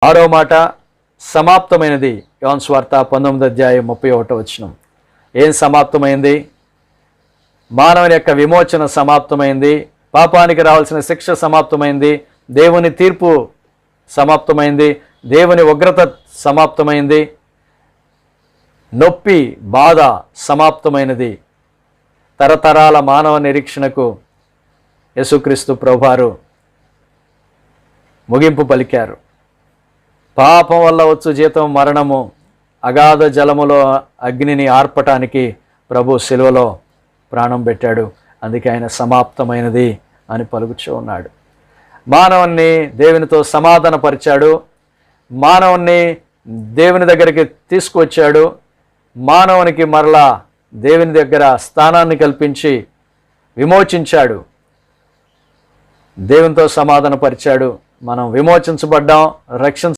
ఆరో మాట సమాప్తమైనది. యోహాను సువార్త 19:31. ఏం సమాప్తమైంది? మానవుని యొక్క విమోచన సమాప్తమైంది. పాపానికి రావాల్సిన శిక్ష సమాప్తమైంది. దేవుని తీర్పు సమాప్తమైంది. దేవుని ఉగ్రత సమాప్తమైంది. నొప్పి, బాధ సమాప్తమైనది. తరతరాల మానవ నిరీక్షణకు యేసుక్రీస్తు ప్రభువారు ముగింపు పలికారు. పాపం వల్ల వచ్చు జీతం మరణము, అగాధ జలములో అగ్నిని ఆర్పటానికి ప్రభు శిలువలో ప్రాణం పెట్టాడు. అందుకే ఆయన సమాప్తమైనది అని పలుకుచూ ఉన్నాడు. మానవుణ్ణి దేవునితో సమాధానపరిచాడు. మానవుణ్ణి దేవుని దగ్గరికి తీసుకువచ్చాడు. మానవునికి మరలా దేవుని దగ్గర స్థానాన్ని కల్పించి విమోచించాడు. దేవునితో సమాధానపరిచాడు. మనం విమోచించబడ్డాం, రక్షణ